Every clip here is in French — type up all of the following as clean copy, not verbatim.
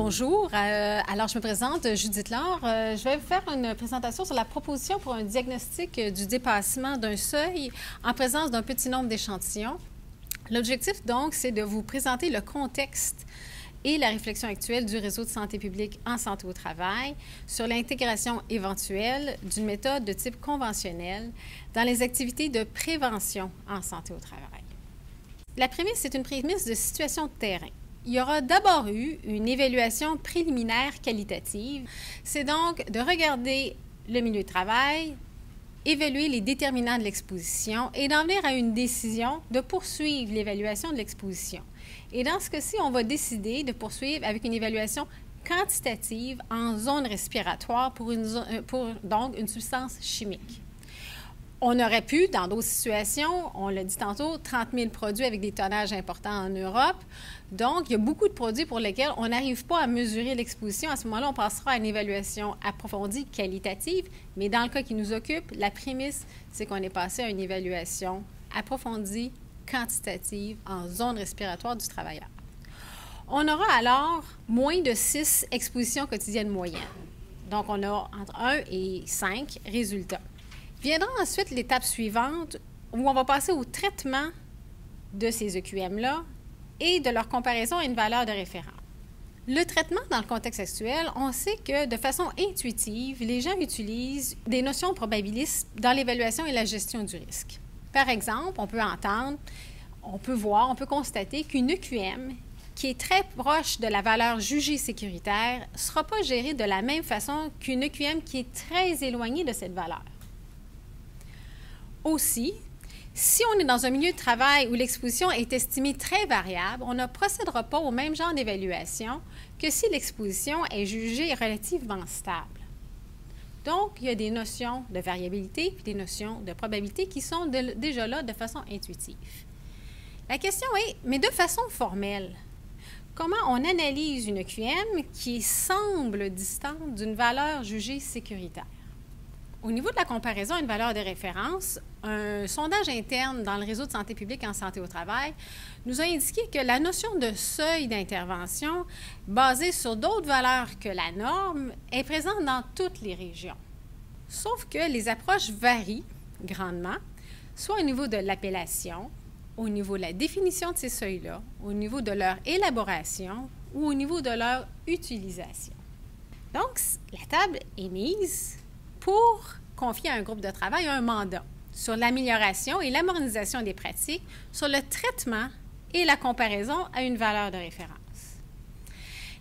Bonjour, alors je me présente, Judith Laure. Je vais vous faire une présentation sur la proposition pour un diagnostic du dépassement d'un seuil en présence d'un petit nombre d'échantillons. L'objectif donc, c'est de vous présenter le contexte et la réflexion actuelle du réseau de santé publique en santé au travail sur l'intégration éventuelle d'une méthode de type conventionnel dans les activités de prévention en santé au travail. La prémisse, c'est une prémisse de situation de terrain. Il y aura d'abord eu une évaluation préliminaire qualitative. C'est donc de regarder le milieu de travail, évaluer les déterminants de l'exposition et d'en venir à une décision de poursuivre l'évaluation de l'exposition. Et dans ce cas-ci, on va décider de poursuivre avec une évaluation quantitative en zone respiratoire pour donc une substance chimique. On aurait pu, dans d'autres situations, on l'a dit tantôt, 30 000 produits avec des tonnages importants en Europe. Donc, il y a beaucoup de produits pour lesquels on n'arrive pas à mesurer l'exposition. À ce moment-là, on passera à une évaluation approfondie, qualitative. Mais dans le cas qui nous occupe, la prémisse, c'est qu'on est passé à une évaluation approfondie, quantitative, en zone respiratoire du travailleur. On aura alors moins de 6 expositions quotidiennes moyennes. Donc, on a entre 1 et 5 résultats. Viendra ensuite l'étape suivante où on va passer au traitement de ces EQM-là et de leur comparaison à une valeur de référence. Le traitement dans le contexte actuel, on sait que de façon intuitive, les gens utilisent des notions probabilistes dans l'évaluation et la gestion du risque. Par exemple, on peut entendre, on peut voir, on peut constater qu'une EQM qui est très proche de la valeur jugée sécuritaire ne sera pas gérée de la même façon qu'une EQM qui est très éloignée de cette valeur. Aussi, si on est dans un milieu de travail où l'exposition est estimée très variable, on ne procédera pas au même genre d'évaluation que si l'exposition est jugée relativement stable. Donc, il y a des notions de variabilité et des notions de probabilité qui sont déjà là de façon intuitive. La question est, mais de façon formelle, comment on analyse une EQM qui semble distante d'une valeur jugée sécuritaire? Au niveau de la comparaison à une valeur de référence, un sondage interne dans le réseau de santé publique en santé au travail nous a indiqué que la notion de seuil d'intervention, basée sur d'autres valeurs que la norme, est présente dans toutes les régions. Sauf que les approches varient grandement, soit au niveau de l'appellation, au niveau de la définition de ces seuils-là, au niveau de leur élaboration ou au niveau de leur utilisation. Donc, la table est mise pour confier à un groupe de travail un mandat sur l'amélioration et l'harmonisation des pratiques, sur le traitement et la comparaison à une valeur de référence.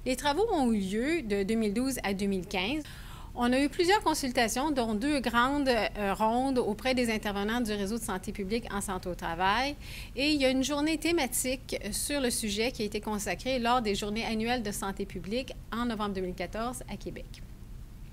Les travaux ont eu lieu de 2012 à 2015. On a eu plusieurs consultations, dont 2 grandes rondes auprès des intervenants du réseau de santé publique en santé au travail. Et il y a une journée thématique sur le sujet qui a été consacrée lors des journées annuelles de santé publique en novembre 2014 à Québec.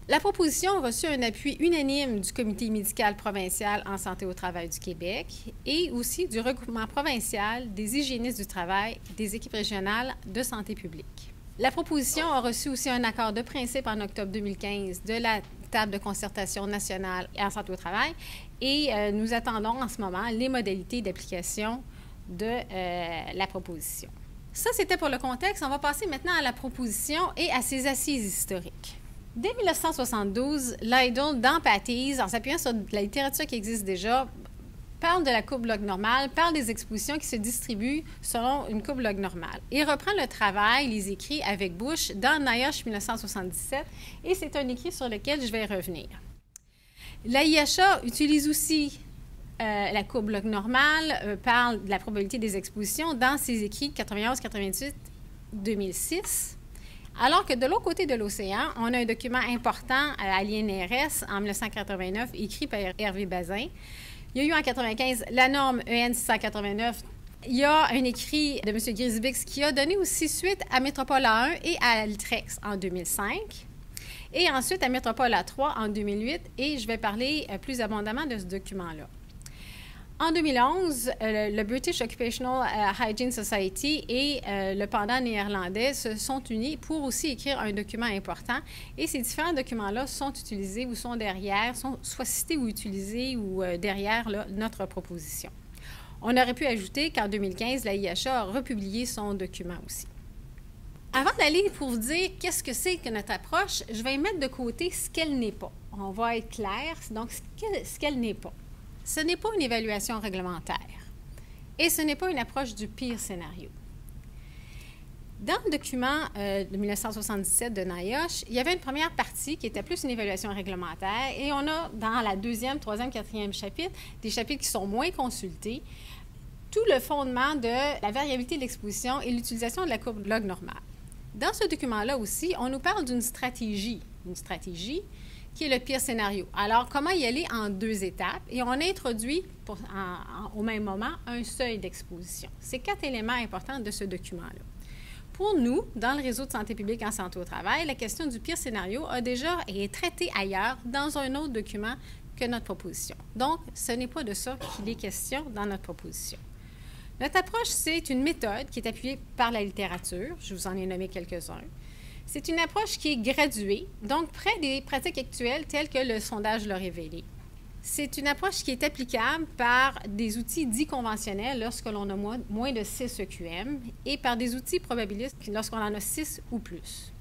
La proposition a reçu un appui unanime du Comité médical provincial en santé au travail du Québec et aussi du regroupement provincial des hygiénistes du travail des équipes régionales de santé publique. La proposition a reçu aussi un accord de principe en octobre 2015 de la table de concertation nationale en santé au travail et nous attendons en ce moment les modalités d'application de la proposition. Ça, c'était pour le contexte. On va passer maintenant à la proposition et à ses assises historiques. Dès 1972, Lidle, dans Patties, en s'appuyant sur la littérature qui existe déjà, parle de la courbe log normale, parle des expositions qui se distribuent selon une courbe log normale. Il reprend le travail, les écrits avec Bush dans NIOSH 1977, et c'est un écrit sur lequel je vais revenir. L'AIHA utilise aussi la courbe log normale, parle de la probabilité des expositions dans ses écrits 91, 98, 2006. Alors que de l'autre côté de l'océan, on a un document important à l'INRS en 1989, écrit par Hervé Bazin. Il y a eu en 1995 la norme EN 689. Il y a un écrit de M. Grisbix qui a donné aussi suite à Métropole A1 et à Altrex en 2005. Et ensuite à Métropole A3 en 2008. Et je vais parler plus abondamment de ce document-là. En 2011, le British Occupational Hygiene Society et le pendant néerlandais se sont unis pour aussi écrire un document important. Et ces différents documents-là sont utilisés ou sont derrière, sont soit cités ou utilisés ou derrière là, notre proposition. On aurait pu ajouter qu'en 2015, la IHA a republié son document aussi. Avant d'aller pour vous dire qu'est-ce que c'est que notre approche, je vais mettre de côté ce qu'elle n'est pas. On va être clair, donc ce qu'elle n'est pas. Ce n'est pas une évaluation réglementaire et ce n'est pas une approche du pire scénario. Dans le document de 1977 de NIOSH, il y avait une première partie qui était plus une évaluation réglementaire et on a dans la deuxième, troisième, quatrième chapitre, des chapitres qui sont moins consultés, tout le fondement de la variabilité de l'exposition et l'utilisation de la courbe log normale. Dans ce document-là aussi, on nous parle d'une stratégie qui est le pire scénario. Alors, comment y aller en 2 étapes? Et on introduit au même moment un seuil d'exposition. C'est 4 éléments importants de ce document-là. Pour nous, dans le réseau de santé publique en santé au travail, la question du pire scénario a déjà été traitée ailleurs dans un autre document que notre proposition. Donc, ce n'est pas de ça qu'il est question dans notre proposition. Notre approche, c'est une méthode qui est appuyée par la littérature. Je vous en ai nommé quelques-uns. C'est une approche qui est graduée, donc près des pratiques actuelles telles que le sondage l'a révélé. C'est une approche qui est applicable par des outils dits conventionnels lorsque l'on a moins de 6 EQM et par des outils probabilistes lorsqu'on en a 6 ou plus.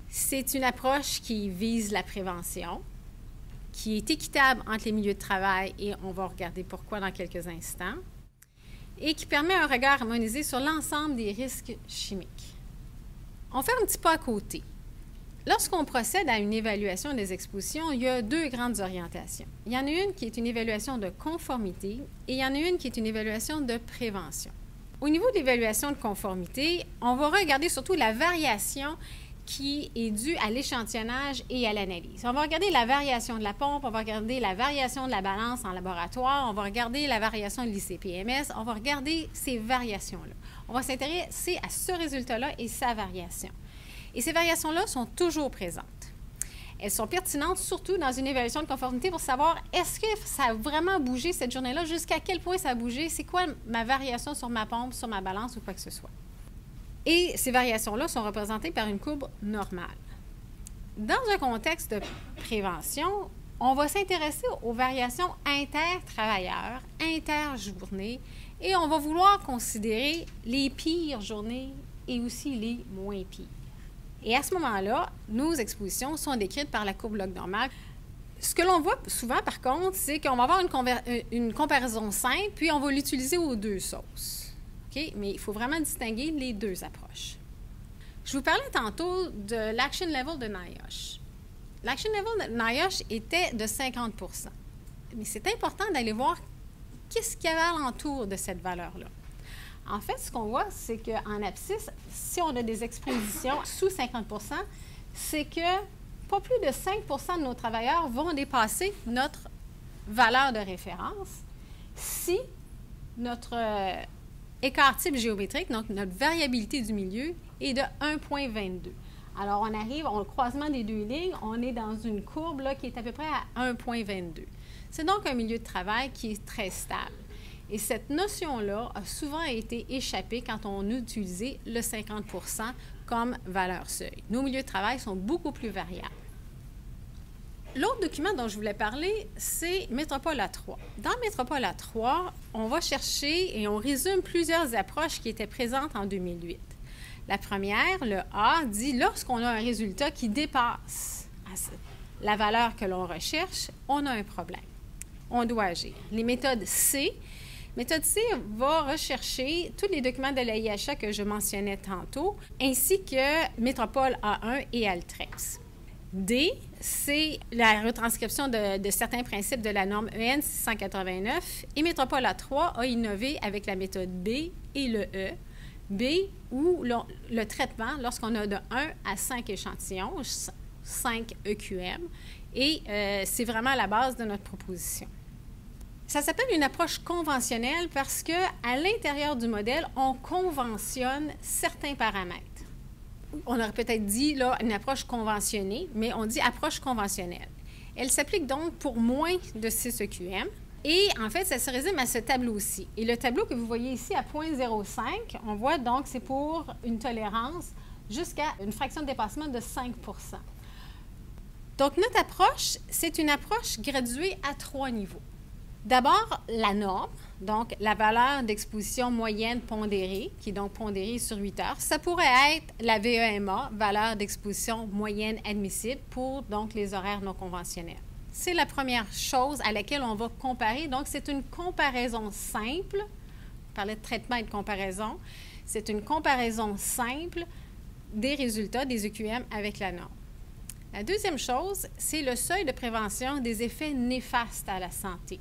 C'est une approche qui vise la prévention, qui est équitable entre les milieux de travail et on va regarder pourquoi dans quelques instants, et qui permet un regard harmonisé sur l'ensemble des risques chimiques. On fait un petit pas à côté. Lorsqu'on procède à une évaluation des expositions, il y a 2 grandes orientations. Il y en a une qui est une évaluation de conformité et il y en a une qui est une évaluation de prévention. Au niveau de l'évaluation de conformité, on va regarder surtout la variation qui est due à l'échantillonnage et à l'analyse. On va regarder la variation de la pompe, on va regarder la variation de la balance en laboratoire, on va regarder la variation de l'ICP-MS, on va regarder ces variations-là. On va s'intéresser à ce résultat-là et sa variation. Et ces variations-là sont toujours présentes. Elles sont pertinentes, surtout dans une évaluation de conformité, pour savoir est-ce que ça a vraiment bougé cette journée-là, jusqu'à quel point ça a bougé, c'est quoi ma variation sur ma pompe, sur ma balance ou quoi que ce soit. Et ces variations-là sont représentées par une courbe normale. Dans un contexte de prévention, on va s'intéresser aux variations inter-travailleurs, inter-journées, et on va vouloir considérer les pires journées et aussi les moins pires. Et à ce moment-là, nos expositions sont décrites par la courbe log normale. Ce que l'on voit souvent, par contre, c'est qu'on va avoir une comparaison simple, puis on va l'utiliser aux 2 sauces. Okay? Mais il faut vraiment distinguer les 2 approches. Je vous parlais tantôt de l'action level de NIOSH. L'action level de NIOSH était de 50 %. Mais c'est important d'aller voir qu'est-ce qu'il y avait alentour de cette valeur-là. En fait, ce qu'on voit, c'est qu'en abscisse, si on a des expositions sous 50 %, c'est que pas plus de 5 % de nos travailleurs vont dépasser notre valeur de référence si notre écart type géométrique, donc notre variabilité du milieu, est de 1,22. Alors, on arrive au croisement des 2 lignes, on est dans une courbe là, qui est à peu près à 1,22. C'est donc un milieu de travail qui est très stable. Et cette notion-là a souvent été échappée quand on a utilisé le 50 % comme valeur seuil. Nos milieux de travail sont beaucoup plus variables. L'autre document dont je voulais parler, c'est Métropole A3. Dans Métropole A3, on va chercher et on résume plusieurs approches qui étaient présentes en 2008. La première, le A, dit lorsqu'on a un résultat qui dépasse la valeur que l'on recherche, on a un problème. On doit agir. Les méthodes C. Méthode C va rechercher tous les documents de la IHA que je mentionnais tantôt, ainsi que Métropole A1 et Altrex. D, c'est la retranscription de certains principes de la norme EN 689 et Métropole A3 a innové avec la méthode B et le E. B, où le traitement, lorsqu'on a de 1 à 5 échantillons, 5 EQM, et c'est vraiment la base de notre proposition. Ça s'appelle une approche conventionnelle parce qu'à l'intérieur du modèle, on conventionne certains paramètres. On aurait peut-être dit là, une approche conventionnée, mais on dit approche conventionnelle. Elle s'applique donc pour moins de 6 EQM. Et en fait, ça se résume à ce tableau-ci. Et le tableau que vous voyez ici à 0,05, on voit donc c'est pour une tolérance jusqu'à une fraction de dépassement de 5 %. Donc, notre approche, c'est une approche graduée à 3 niveaux. D'abord, la norme. donc la valeur d'exposition moyenne pondérée, qui est donc pondérée sur 8 heures. Ça pourrait être la VEMA, valeur d'exposition moyenne admissible, pour donc les horaires non conventionnels. C'est la première chose à laquelle on va comparer. Donc, c'est une comparaison simple. On parlait de traitement et de comparaison. C'est une comparaison simple des résultats des EQM avec la norme. La deuxième chose, c'est le seuil de prévention des effets néfastes à la santé.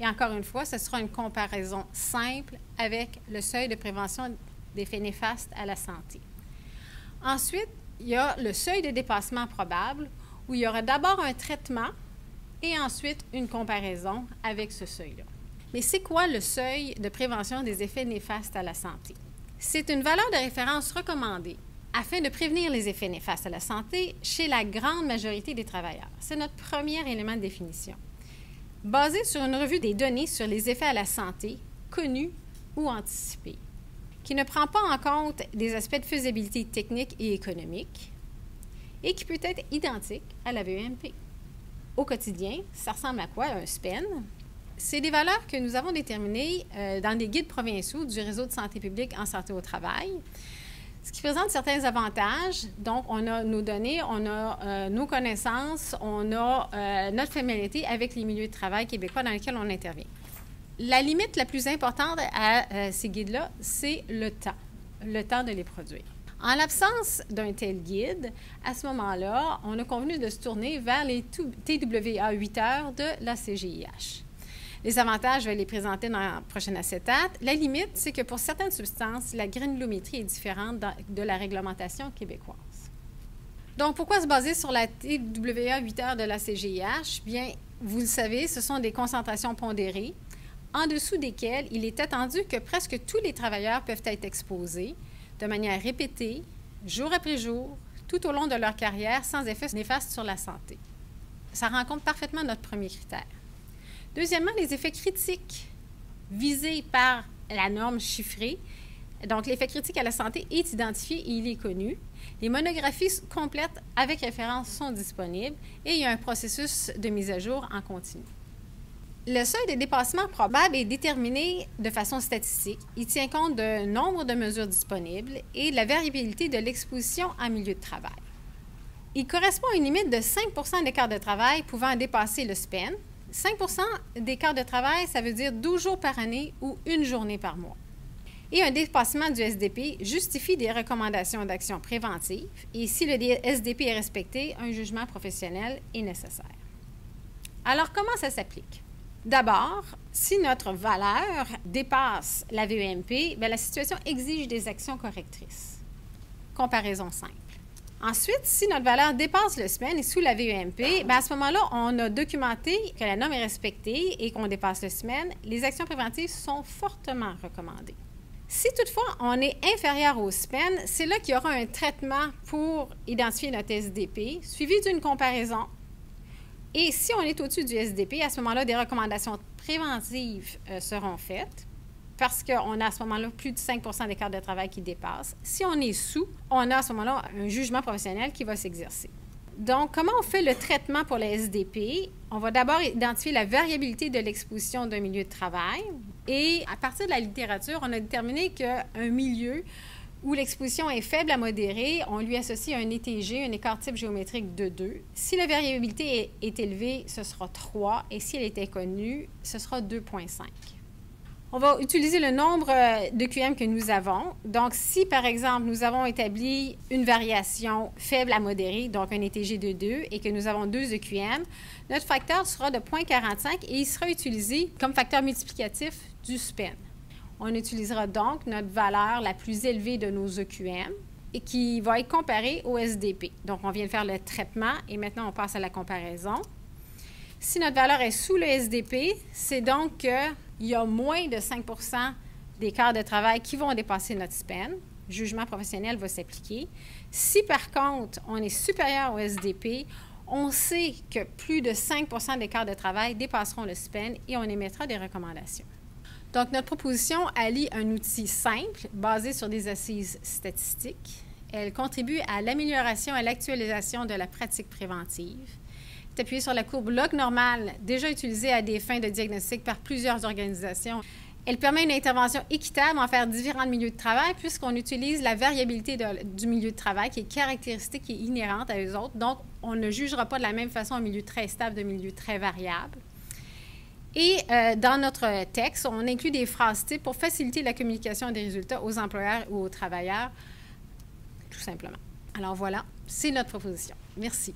Et encore une fois, ce sera une comparaison simple avec le seuil de prévention d'effets néfastes à la santé. Ensuite, il y a le seuil de dépassement probable, où il y aura d'abord un traitement et ensuite une comparaison avec ce seuil-là. Mais c'est quoi le seuil de prévention des effets néfastes à la santé? C'est une valeur de référence recommandée afin de prévenir les effets néfastes à la santé chez la grande majorité des travailleurs. C'est notre premier élément de définition. Basé sur une revue des données sur les effets à la santé, connus ou anticipés, qui ne prend pas en compte des aspects de faisabilité technique et économique et qui peut être identique à la VEMP. Au quotidien, ça ressemble à quoi un SPEN? C'est des valeurs que nous avons déterminées dans des guides provinciaux du réseau de santé publique en santé au travail, ce qui présente certains avantages. Donc, on a nos données, on a nos connaissances, on a notre familiarité avec les milieux de travail québécois dans lesquels on intervient. La limite la plus importante à ces guides-là, c'est le temps de les produire. En l'absence d'un tel guide, à ce moment-là, on a convenu de se tourner vers les TWA 8 heures de la CGIH. Les avantages, je vais les présenter dans la prochaine acétate. La limite, c'est que pour certaines substances, la granulométrie est différente de la réglementation québécoise. Donc, pourquoi se baser sur la TWA 8 heures de la CGIH? Bien, vous le savez, ce sont des concentrations pondérées, en dessous desquelles il est attendu que presque tous les travailleurs peuvent être exposés de manière répétée, jour après jour, tout au long de leur carrière, sans effet néfaste sur la santé. Ça rencontre parfaitement notre premier critère. Deuxièmement, les effets critiques visés par la norme chiffrée. Donc, l'effet critique à la santé est identifié et il est connu. Les monographies complètes avec référence sont disponibles et il y a un processus de mise à jour en continu. Le seuil de dépassement probable est déterminé de façon statistique. Il tient compte d'un nombre de mesures disponibles et de la variabilité de l'exposition en milieu de travail. Il correspond à une limite de 5 des quarts de travail pouvant dépasser le SPEN. 5 des quarts de travail, ça veut dire 12 jours par année ou une journée par mois. Et un dépassement du SDP justifie des recommandations d'action préventive et si le SDP est respecté, un jugement professionnel est nécessaire. Alors, comment ça s'applique? D'abord, si notre valeur dépasse la VEMP, bien, la situation exige des actions correctrices. Comparaison simple. Ensuite, si notre valeur dépasse le SPEN et sous la VEMP, bien, à ce moment-là, on a documenté que la norme est respectée et qu'on dépasse le SPEN. Les actions préventives sont fortement recommandées. Si toutefois on est inférieur au SPEN, c'est là qu'il y aura un traitement pour identifier notre SDP, suivi d'une comparaison. Et si on est au-dessus du SDP, à ce moment-là, des recommandations préventives seront faites parce qu'on a à ce moment-là plus de 5 des quarts de travail qui dépassent. Si on est sous, on a à ce moment-là un jugement professionnel qui va s'exercer. Donc, comment on fait le traitement pour les SDP? On va d'abord identifier la variabilité de l'exposition d'un milieu de travail. Et à partir de la littérature, on a déterminé qu'un milieu où l'exposition est faible à modérée, on lui associe un ETG, un écart type géométrique de 2. Si la variabilité est élevée, ce sera 3. Et si elle est inconnue, ce sera 2,5. On va utiliser le nombre de QM que nous avons. Donc, si, par exemple, nous avons établi une variation faible à modérée, donc un ETG de 2, et que nous avons 2 EQM, notre facteur sera de 0,45 et il sera utilisé comme facteur multiplicatif du SPEN. On utilisera donc notre valeur la plus élevée de nos EQM et qui va être comparée au SDP. Donc, on vient de faire le traitement et maintenant, on passe à la comparaison. Si notre valeur est sous le SDP, c'est donc qu'il y a moins de 5 des quarts de travail qui vont dépasser notre SPEN. Le jugement professionnel va s'appliquer. Si, par contre, on est supérieur au SDP, on sait que plus de 5 des quarts de travail dépasseront le SPEN et on émettra des recommandations. Donc, notre proposition allie un outil simple basé sur des assises statistiques. Elle contribue à l'amélioration et à l'actualisation de la pratique préventive. Appuyé sur la courbe log normale, déjà utilisée à des fins de diagnostic par plusieurs organisations. Elle permet une intervention équitable envers différents milieux de travail puisqu'on utilise la variabilité du milieu de travail qui est caractéristique et inhérente à eux autres. Donc, on ne jugera pas de la même façon un milieu très stable d'un milieu très variable. Et dans notre texte, on inclut des phrases types pour faciliter la communication des résultats aux employeurs ou aux travailleurs, tout simplement. Alors voilà, c'est notre proposition. Merci.